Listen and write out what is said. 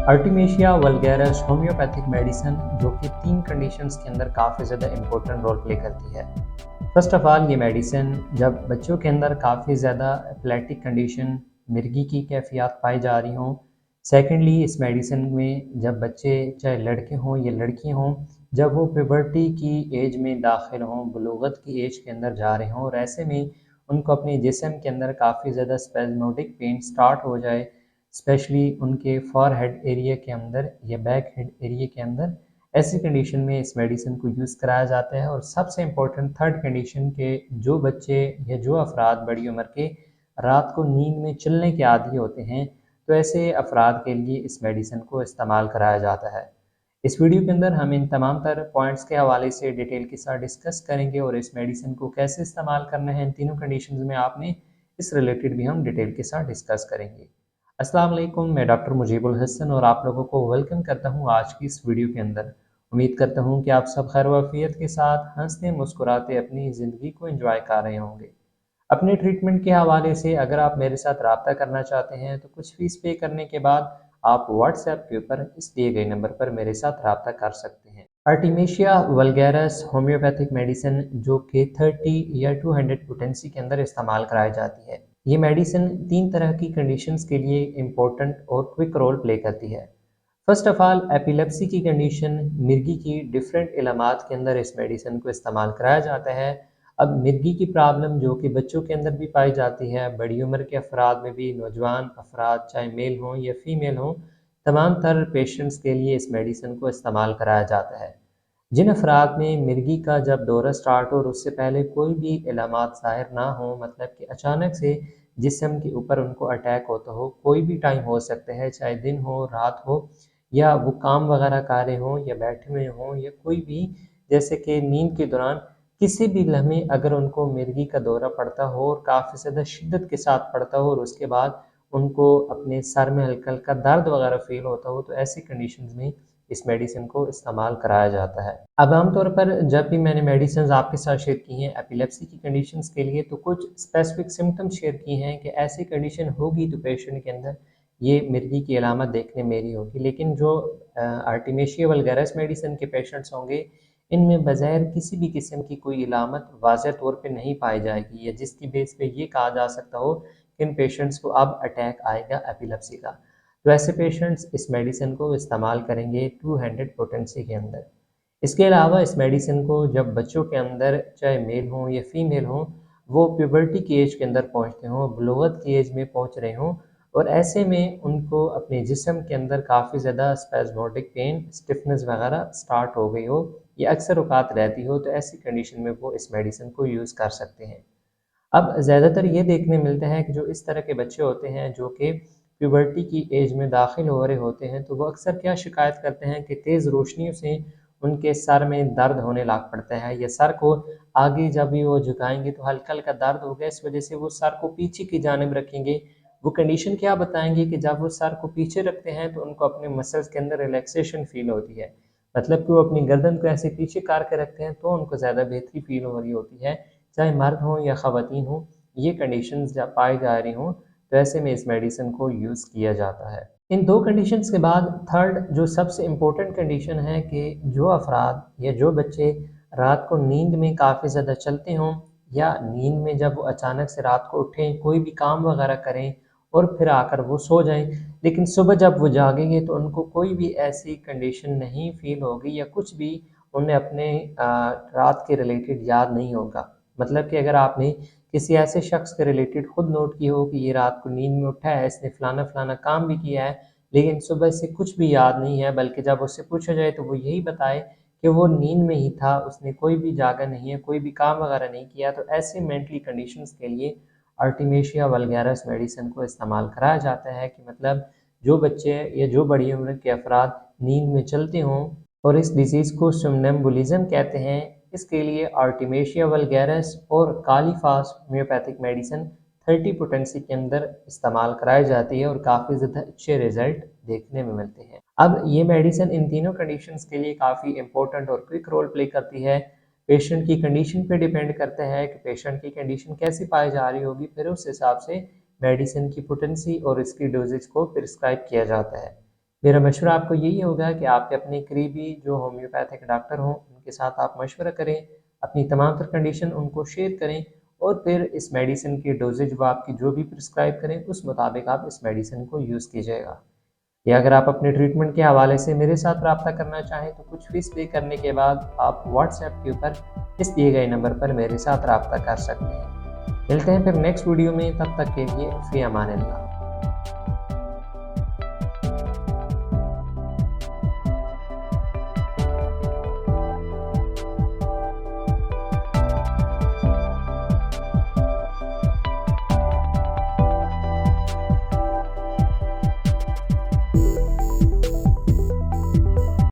आर्टिमेशिया वल्गैरस homeopathic medicine जो कि 3 conditions के अंदर काफ़ी ज़्यादा इम्पोर्टेंट रोल प्ले करती है। फर्स्ट ऑफ ऑल ये मेडिसिन जब बच्चों के अंदर काफ़ी ज़्यादा एपिलेप्टिक कंडीशन, मिर्गी की कैफ़ियत पाई जा रही हों। सेकेंडली इस मेडिसिन में जब बच्चे चाहे लड़के हों या लड़कियाँ हों, जब वो प्यूबर्टी की एज में दाखिल हों, बुलूगत की एज के अंदर जा रहे हों और ऐसे में उनको अपने जिस्म के अंदर काफ़ी ज़्यादा स्पेज़मोडिक पेन स्टार्ट हो जाए, स्पेशली उनके फॉरहेड एरिया के अंदर या बैक हेड एरिया के अंदर। ऐसी कंडीशन में इस मेडिसिन को यूज़ कराया जाता है। और सबसे इम्पोर्टेंट थर्ड कंडीशन के जो बच्चे या जो अफराद बड़ी उम्र के रात को नींद में चलने के आदी होते हैं, तो ऐसे अफराद के लिए इस मेडिसिन को इस्तेमाल कराया जाता है। इस वीडियो के अंदर हम इन तमाम तर पॉइंट्स के हवाले से डिटेल के साथ डिस्कस करेंगे और इस मेडिसिन को कैसे इस्तेमाल करना है इन तीनों कंडीशंस में आपने, इस रिलेटेड भी हम डिटेल के साथ डिस्कस करेंगे। अस्सलाम वालेकुम, मैं डॉक्टर मुजीबुल हसन और आप लोगों को वेलकम करता हूं आज की इस वीडियो के अंदर। उम्मीद करता हूं कि आप सब खैर वाफियत के साथ हंसते मुस्कुराते अपनी ज़िंदगी को एंजॉय कर रहे होंगे। अपने ट्रीटमेंट के हवाले से अगर आप मेरे साथ रब्ता करना चाहते हैं तो कुछ फ़ीस पे करने के बाद आप व्हाट्सएप के ऊपर इस दिए गए नंबर पर मेरे साथ रब्ता कर सकते हैं। आर्टिमेशिया वल्गैरस होम्योपैथिक मेडिसिन जो कि 30 या 200 पोटेंसी के अंदर इस्तेमाल कराई जाती है। ये मेडिसिन 3 तरह की कंडीशंस के लिए इम्पोर्टेंट और क्विक रोल प्ले करती है। फर्स्ट ऑफ ऑल एपिलेप्सी की कंडीशन, मिर्गी की डिफरेंट इलामात के अंदर इस मेडिसिन को इस्तेमाल कराया जाता है। अब मिर्गी की प्रॉब्लम जो कि बच्चों के अंदर भी पाई जाती है, बड़ी उम्र के अफराद में भी, नौजवान अफराद चाहे मेल हों या फीमेल हों, तमाम तर पेशेंट्स के लिए इस मेडिसिन को इस्तेमाल कराया जाता है। जिन अफराद में मिर्गी का जब दौरा स्टार्ट हो और उससे पहले कोई भी इलामात ज़ाहिर ना हो, मतलब कि अचानक से जिस्म के ऊपर उनको अटैक होता हो, कोई भी टाइम हो सकता है, चाहे दिन हो, रात हो, या वो काम वगैरह कर रहे हों या बैठे हुए हों या कोई भी, जैसे कि नींद के दौरान किसी भी लम्हे अगर उनको मिर्गी का दौरा पड़ता हो और काफ़ी ज़्यादा शिद्दत के साथ पड़ता हो और उसके बाद उनको अपने सर में हल्का हल्का दर्द वगैरह फील होता हो, तो ऐसी कंडीशंस में इस मेडिसिन को इस्तेमाल कराया जाता है। अब आमतौर पर जब भी मैंने मेडिसिन आपके साथ शेयर की हैं एपिलेप्सी की कंडीशंस के लिए, तो कुछ स्पेसिफिक सिम्टम्स शेयर किए हैं कि ऐसी कंडीशन होगी तो पेशेंट के अंदर ये मिर्गी की अलामत देखने मेरी होगी। लेकिन जो आर्टिमेशिया वल्गैरस मेडिसिन के पेशेंट्स होंगे, इनमें बज़ैर किसी भी किस्म की कोई इलामत वाज़ह तौर पे नहीं पाई जाएगी, या जिसकी बेस पे ये कहा जा सकता हो कि इन पेशेंट्स को अब अटैक आएगा एपिलेप्सी का। तो ऐसे पेशेंट्स इस मेडिसिन को इस्तेमाल करेंगे 200 पोटेंसी के अंदर। इसके अलावा इस मेडिसिन को जब बच्चों के अंदर चाहे मेल हों या फीमेल हों, वो प्यूबर्टी की एज के अंदर पहुंचते हों, बुलूगत की एज में पहुंच रहे हों, और ऐसे में उनको अपने जिस्म के अंदर काफ़ी ज़्यादा स्पेज़मोडिक पेन, स्टिफनेस वगैरह स्टार्ट हो गई हो, ये अक्सर औकात रहती हो, तो ऐसी कंडीशन में वो इस मेडिसिन को यूज़ कर सकते हैं। अब ज़्यादातर ये देखने मिलता है कि जो इस तरह के बच्चे होते हैं जो कि प्यूबर्टी की एज में दाखिल हो रहे होते हैं, तो वो अक्सर क्या शिकायत करते हैं कि तेज़ रोशनियों से उनके सर में दर्द होने लग पड़ता है, या सर को आगे जब भी वो झुकाएंगे तो हल्का हल्का दर्द होगा, इस वजह से वो सर को पीछे की जानिब रखेंगे। वो कंडीशन क्या बताएंगे कि जब वो सर को पीछे रखते हैं तो उनको अपने मसल्स के अंदर रिलैक्सेशन फील होती है, मतलब कि वो अपनी गर्दन को ऐसे पीछे करके रखते हैं तो उनको ज़्यादा बेहतरी फील हो रही होती है, चाहे मर्द हों या ख़वातीन हों, ये कंडीशंस जब पाई जा रही हों, तो ऐसे में इस मेडिसिन को यूज़ किया जाता है। इन 2 कंडीशंस के बाद थर्ड जो सबसे इम्पोर्टेंट कंडीशन है कि जो अफराद या जो बच्चे रात को नींद में काफ़ी ज़्यादा चलते हों, या नींद में जब वो अचानक से रात को उठें, कोई भी काम वगैरह करें और फिर आकर वो सो जाएँ, लेकिन सुबह जब वो जागेंगे तो उनको कोई भी ऐसी कंडीशन नहीं फ़ील होगी या कुछ भी उन्हें अपने रात के रिलेटेड याद नहीं होगा। मतलब कि अगर आपने किसी ऐसे शख्स के रिलेटेड खुद नोट की हो कि ये रात को नींद में उठा है, इसने फलाना फलाना काम भी किया है, लेकिन सुबह से कुछ भी याद नहीं है, बल्कि जब उससे पूछा जाए तो वो यही बताए कि वो नींद में ही था, उसने कोई भी जागा नहीं है, कोई भी काम वगैरह नहीं किया, तो ऐसे मेंटली कंडीशंस के लिए आर्टिमेशिया वल्गैरस मेडिसिन को इस्तेमाल कराया जाता है। कि मतलब जो बच्चे या जो बड़ी उम्र के अफराद नींद में चलते हों, और इस डिज़ीज़ को सोमनम्बुलिज़्म कहते हैं, इसके लिए आर्टिमेशिया वल्गैरस और कालीफास होम्योपैथिक मेडिसिन 30 पोटेंसी के अंदर इस्तेमाल कराई जाती है और काफ़ी ज़्यादा अच्छे रिजल्ट देखने में मिलते हैं। अब ये मेडिसिन इन तीनों कंडीशंस के लिए काफ़ी इंपॉर्टेंट और क्विक रोल प्ले करती है। पेशेंट की कंडीशन पे डिपेंड करता है कि पेशेंट की कंडीशन कैसी पाई जा रही होगी, फिर उस हिसाब से मेडिसिन की पोटेंसी और इसकी डोजेज को प्रिस्क्राइब किया जाता है। मेरा मशवरा आपको यही होगा कि आप अपने करीबी जो होम्योपैथिक डॉक्टर हों उनके साथ आप मशवरा करें, अपनी तमाम तर कंडीशन उनको शेयर करें और फिर इस मेडिसिन की डोजेज वो आपकी जो भी प्रिस्क्राइब करें उस मुताबिक आप इस मेडिसिन को यूज़ कीजिएगा। या अगर आप अपने ट्रीटमेंट के हवाले से मेरे साथ रब्ता करना चाहें तो कुछ फ़ीस पे करने के बाद आप व्हाट्सएप के ऊपर इस दिए गए नंबर पर मेरे साथ रब्ता कर सकते हैं। मिलते हैं फिर नेक्स्ट वीडियो में, तब तक के लिए फ़ी अमान अल्लाह।